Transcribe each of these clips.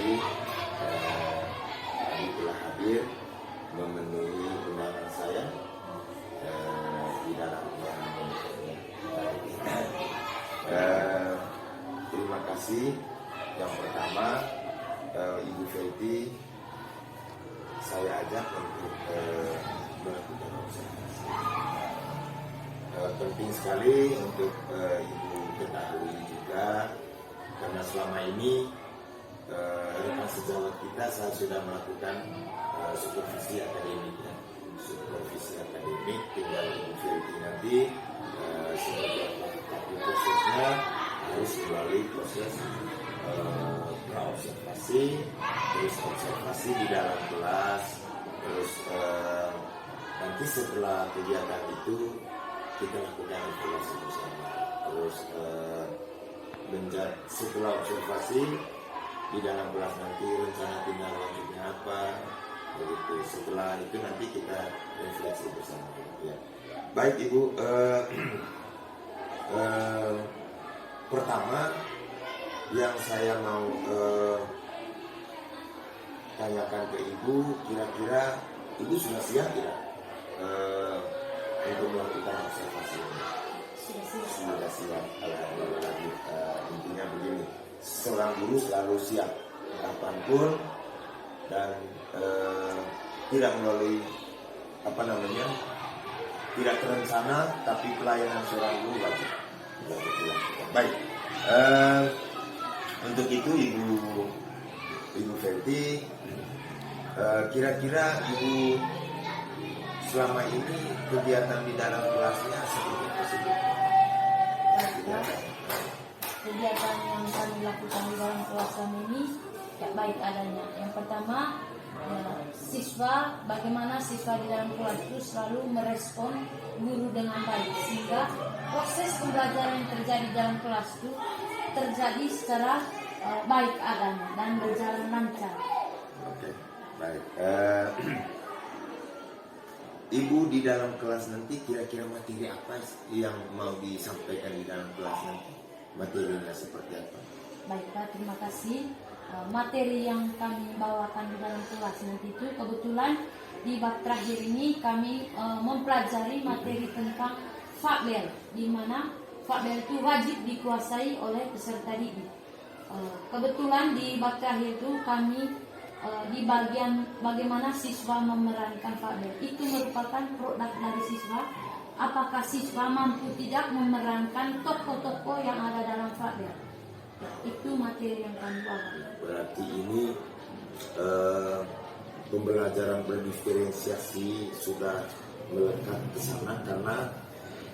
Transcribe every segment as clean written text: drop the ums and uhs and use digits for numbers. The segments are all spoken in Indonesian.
kasih kami telah hadir memenuhi undangan saya di dalam terima kasih. Yang pertama, Ibu Felty saya ajak untuk melakukan observasi. Penting sekali untuk Ibu ketahui juga, karena selama ini rekan sejawat kita saya sudah melakukan supervisi akademik, tinggal Ibu Felty nanti sebagai tapi prosesnya harus melalui proses praobservasi, terus observasi di dalam kelas, terus nanti setelah kegiatan itu kita lakukan evaluasi bersama. Terus setelah observasi di dalam kelas nanti rencana tindak lanjutnya apa, begitu. Setelah itu nanti kita refleksi bersama. Ya. Baik Ibu, pertama yang saya mau tanyakan ke Ibu, kira-kira Ibu sudah siap tidak untuk melakukan observasi ini? Sudah siap. Alhamdulillah. Intinya begini, seorang guru selalu siap kapanpun dan tidak melalui tidak terencana, tapi pelayanan seorang guru wajib dilakukan. Baik. Untuk itu Ibu Felty, kira-kira Ibu selama ini kegiatan di dalam kelasnya seperti tersebut? Kegiatan yang kami lakukan di dalam kelas kami ini baik adanya. Yang pertama, bagaimana siswa di dalam kelas itu selalu merespon guru dengan baik, sehingga proses pembelajaran yang terjadi dalam kelas itu terjadi secara baik adanya dan berjalan lancar. Oke, baik. Ibu di dalam kelas nanti kira-kira materi apa yang mau disampaikan di dalam kelas nanti? Materinya seperti apa? Baik Pak, terima kasih. Materi yang kami bawakan di dalam kelas nanti itu kebetulan di bab terakhir ini kami mempelajari materi tentang fakbel, di mana fakbel itu wajib dikuasai oleh peserta didik. Kebetulan di bab terakhir itu kami di bagian bagaimana siswa memerankan fakbel. Itu merupakan produk dari siswa. Apakah siswa mampu tidak memerankan tokoh-tokoh yang ada dalam fakbel? Itu materi yang kami bawa. Berarti ini pembelajaran berdiferensiasi sudah melekat ke sana, karena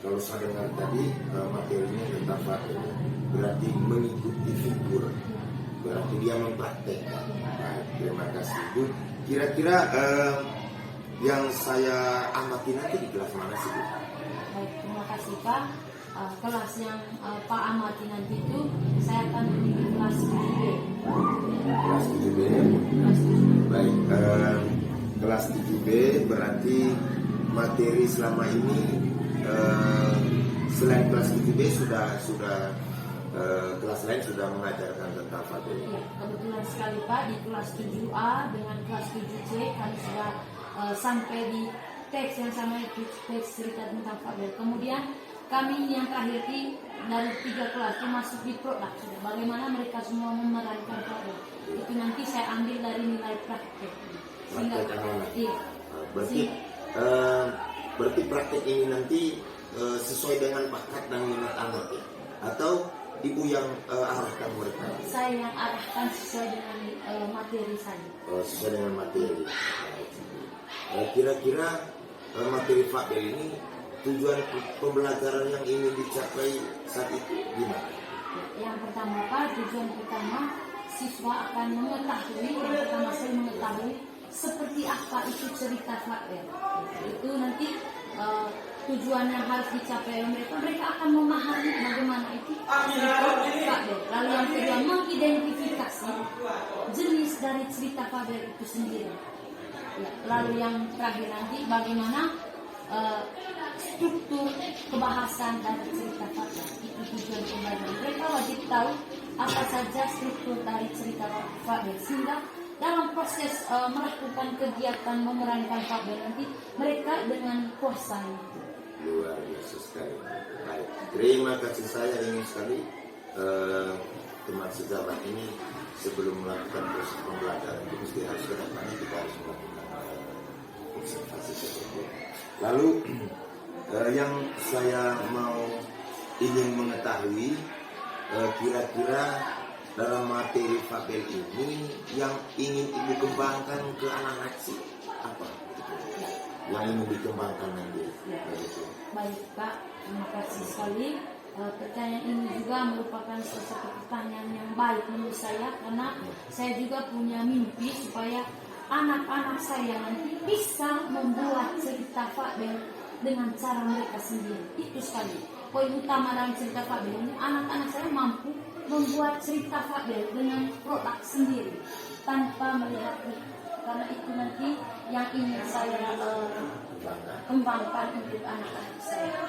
kalau saya dengar tadi materinya tentang fakbel berarti mengikuti figur, berarti dia mempraktekkan. Baik, terima kasih Bu. Kira-kira yang saya amati nanti di kelas mana sih Bu? Baik, terima kasih Pak. Kelas yang Pak amati nanti itu saya akan di kelas 7B. Kelas 7B. Baik, kelas 7B berarti materi selama ini selain kelas 7B sudah kelas lain sudah mengajarkan tentang fakbel. Ya, kebetulan sekali Pak, di kelas 7A dengan kelas 7C kami sudah sampai di teks yang sama, itu teks cerita tentang fakbel. Kemudian kami yang terakhir dari 3 kelas itu masuk di produk sudah. Bagaimana mereka semua memerankan fakbel. Itu nanti saya ambil dari nilai praktek. Sehingga iya. Berarti praktek ini nanti sesuai dengan bakat dan minat anak ya? Atau Ibu yang arahkan mereka? Saya yang arahkan sesuai dengan materi saja. Sesuai dengan materi. Kira-kira materi fakbel ini tujuan pembelajaran yang ingin dicapai saat itu gimana? Yang pertama Pak, tujuan pertama siswa akan mengetahui, yang pertama saya mengetahui seperti apa itu cerita fakbel. Itu nanti tujuan yang harus dicapai oleh mereka akan memahami bagaimana itu cerita fakbel. Lalu yang kedua, mengidentifikasi jenis dari cerita fakbel itu sendiri. Ya, lalu yang terakhir nanti bagaimana struktur kebahasan dan cerita fakta. Itu tujuan pembelajaran. Mereka wajib tahu apa saja struktur dari cerita fakta, sehingga dalam proses melakukan kegiatan memerankan fakta nanti mereka dengan kuasa itu. Luar biasa sekali. Baik, terima kasih. Saya ingin sekali teman sejabat ini sebelum melakukan proses pembelajaran itu mesti harus ke depannya kita harus melakukan observasi seperti itu. Lalu yang saya ingin mengetahui kira-kira dalam materi fabel ini yang ingin ibu kembangkan ke anak-anak sih apa? Yang ingin dikembangkan nanti. Baik Pak, terima kasih sekali. Pertanyaan ini juga merupakan suatu pertanyaan yang baik menurut saya, karena saya juga punya mimpi supaya anak-anak saya nanti bisa membuat cerita fabel dengan cara mereka sendiri. Itu sekali poin utama dalam cerita fabel ini, anak-anak saya mampu membuat cerita fabel dengan produk sendiri tanpa melihat itu. Karena itu nanti yang ingin saya kembangkan untuk anak-anak saya.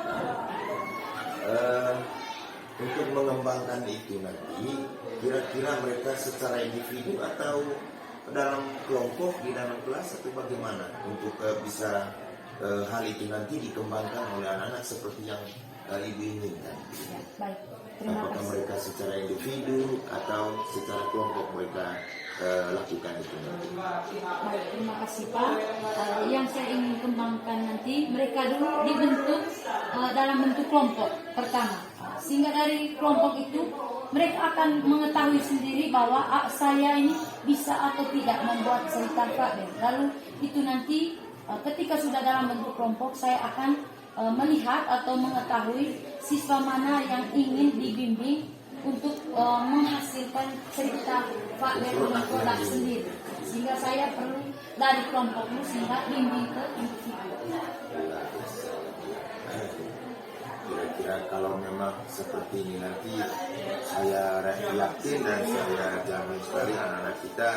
Untuk mengembangkan itu nanti, kira-kira mereka secara individu atau dalam kelompok di dalam kelas atau bagaimana untuk bisa hal itu nanti dikembangkan oleh anak-anak seperti yang ibu inginkan? Ya, baik. Terima Apakah kasih. mereka secara individu atau secara kelompok mereka lakukan itu nanti? Baik, terima kasih Pak. Yang saya ingin kembangkan nanti, mereka dulu dibentuk dalam bentuk kelompok pertama, sehingga dari kelompok itu mereka akan mengetahui sendiri bahwa saya ini bisa atau tidak membuat cerita fabel. Lalu itu nanti ketika sudah dalam bentuk kelompok, saya akan melihat atau mengetahui siswa mana yang ingin dibimbing untuk menghasilkan cerita fabel dengan produk sendiri, sehingga saya perlu dari kelompok itu sehingga bimbing ke individu. Kira-kira kalau memang seperti ini nanti saya yakin dan saya jamin sekali anak-anak kita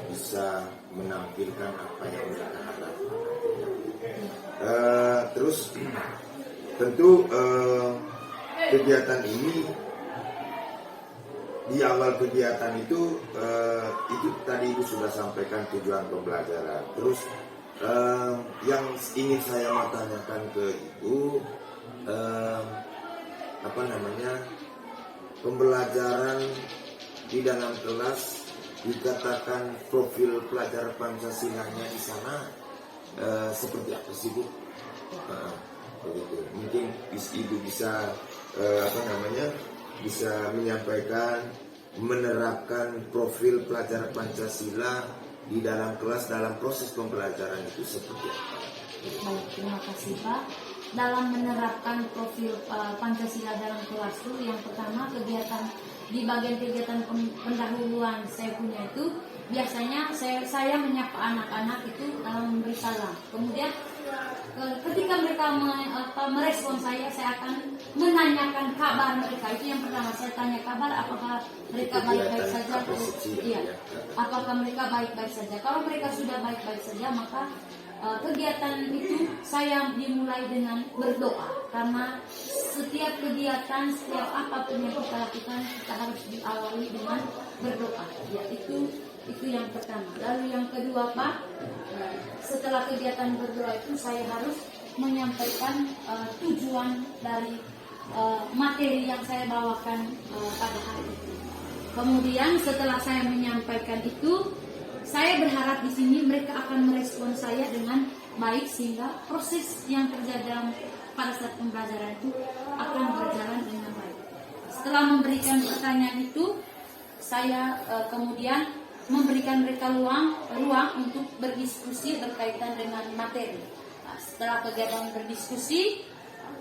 bisa menampilkan apa yang mereka harapkan. Terus tentu kegiatan ini di awal kegiatan itu tadi Ibu sudah sampaikan tujuan pembelajaran. Terus yang ingin saya mau tanyakan ke Ibu, pembelajaran di dalam kelas dikatakan profil pelajar Pancasilanya di sana seperti apa sih Bu? Begitu. Mungkin Ibu bisa bisa menyampaikan, menerapkan profil pelajar Pancasila di dalam kelas dalam proses pembelajaran itu seperti apa? Baik, terima kasih Pak. Dalam menerapkan profil Pancasila dalam kelas itu, yang pertama kegiatan di bagian kegiatan pendahuluan saya punya itu biasanya saya menyapa anak-anak itu dalam memberi salam. Kemudian ketika mereka merespon saya akan menanyakan kabar mereka. Itu yang pertama, saya tanya kabar apakah mereka baik-baik saja. Iya, apakah mereka baik-baik saja. Kalau mereka sudah baik-baik saja, maka kegiatan itu saya dimulai dengan berdoa, karena setiap kegiatan, setiap apapun yang kita lakukan, kita harus diawali dengan berdoa. Ya, itu yang pertama. Lalu yang kedua Pak, setelah kegiatan berdoa itu saya harus menyampaikan tujuan dari materi yang saya bawakan pada hari itu. Kemudian setelah saya menyampaikan itu, saya berharap di sini mereka akan merespon saya dengan baik, sehingga proses yang terjadi pada saat pembelajaran itu akan berjalan dengan baik. Setelah memberikan pertanyaan itu, saya kemudian memberikan mereka ruang untuk berdiskusi berkaitan dengan materi. Nah, setelah kegiatan berdiskusi,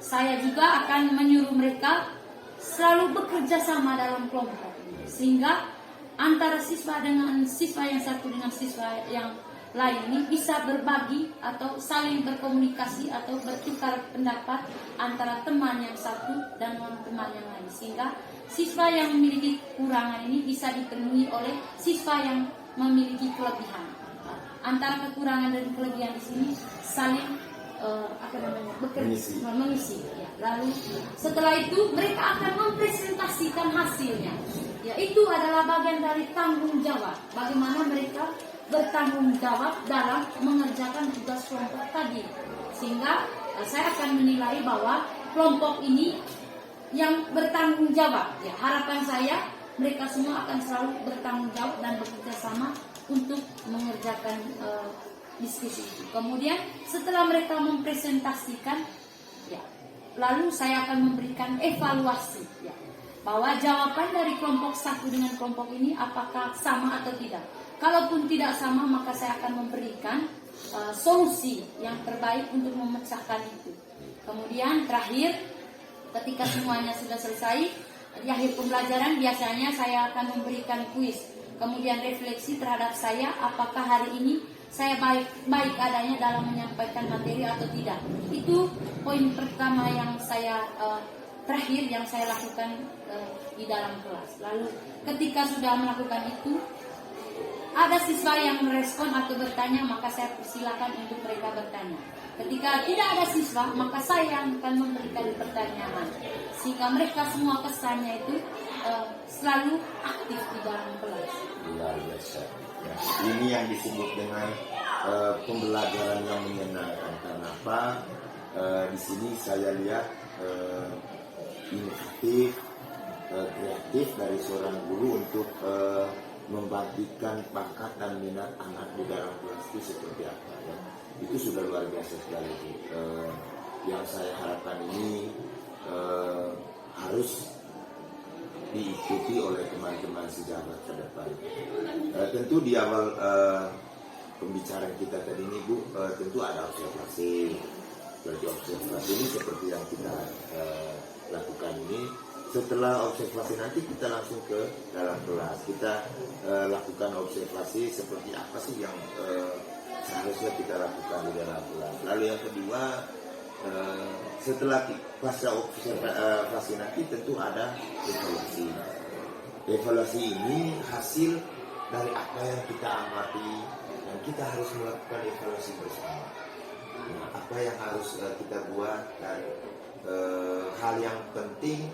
saya juga akan menyuruh mereka selalu bekerja sama dalam kelompok, sehingga antara siswa dengan siswa yang satu dengan siswa yang lain ini bisa berbagi atau saling berkomunikasi atau bertukar pendapat antara teman yang satu dan teman yang lain, sehingga siswa yang memiliki kekurangan ini bisa dipenuhi oleh siswa yang memiliki kelebihan. Antara kekurangan dan kelebihan di sini saling mengisi. Ya. Lalu setelah itu mereka akan mempresentasikan hasilnya. Ya, itu adalah bagian dari tanggung jawab. Bagaimana mereka bertanggung jawab dalam mengerjakan tugas kelompok tadi. Sehingga saya akan menilai bahwa kelompok ini yang bertanggung jawab. Ya, harapan saya mereka semua akan selalu bertanggung jawab dan bekerja sama untuk mengerjakan diskusi itu. Kemudian setelah mereka mempresentasikan, ya, lalu saya akan memberikan evaluasi, ya, bahwa jawaban dari kelompok satu dengan kelompok ini apakah sama atau tidak. Kalaupun tidak sama, maka saya akan memberikan solusi yang terbaik untuk memecahkan itu. Kemudian terakhir, ketika semuanya sudah selesai, di akhir pembelajaran biasanya saya akan memberikan kuis. Kemudian refleksi terhadap saya, apakah hari ini saya baik adanya dalam menyampaikan materi atau tidak. Itu poin pertama yang saya terakhir yang saya lakukan di dalam kelas. Lalu ketika sudah melakukan itu, ada siswa yang merespon atau bertanya, maka saya persilakan untuk mereka bertanya. Ketika tidak ada siswa, maka saya akan memberikan pertanyaan, sehingga mereka semua kesannya itu selalu aktif di dalam kelas. Luar biasa. Ya, ini yang disebut dengan pembelajaran yang menyenangkan. Kenapa? Di sini saya lihat inovatif, kreatif dari seorang guru untuk membangkitkan bakat dan minat anak di dalam kelas itu seperti apa. Ya. Itu sudah luar biasa sekali. Yang saya harapkan ini harus diikuti oleh teman-teman sejabat ke depan. Tentu di awal pembicaraan kita tadi ini Bu, tentu ada observasi. Berarti observasi ini seperti yang kita lakukan ini. Setelah observasi nanti kita langsung ke dalam kelas. Kita lakukan observasi seperti apa sih yang seharusnya kita lakukan di dalam kelas. Lalu yang kedua, setelah pasca observasi nanti tentu ada evaluasi. Evaluasi ini hasil dari apa yang kita amati dan kita harus melakukan evaluasi bersama. Nah, apa yang harus kita buat dan hal yang penting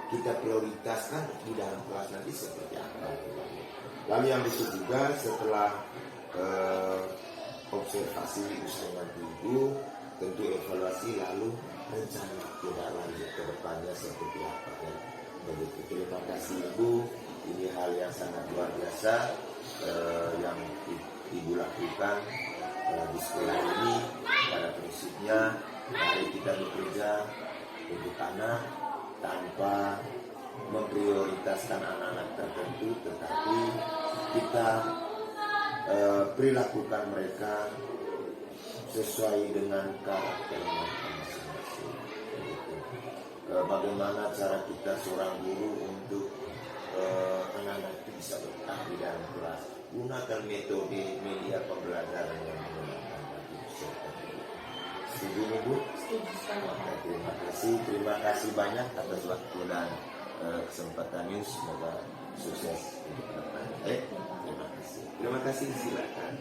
kita prioritaskan di dalam kelas nanti seperti apa. Lalu yang bisa juga setelah observasi usai nanti itu tentu evaluasi lalu rencana tidak lanjut ke depannya seperti apa. Begitu. Terima kasih Ibu, ini hal yang sangat luar biasa yang Ibu lakukan di sekolah ini. Pada prinsipnya mari kita bekerja untuk anak tanpa memprioritaskan anak-anak tertentu, tetapi kita perilakukan mereka sesuai dengan karakter mereka masing-masing. Bagaimana cara kita seorang guru untuk anak-anak itu bisa betah di dalam kelas, gunakan metode media pembelajaran yang menggunakan bagi peserta. Setuju Bu? Setuju sekali. Terima kasih banyak atas waktu dan kesempatannya. Semoga sukses untuk depan. Terima kasih. Silakan.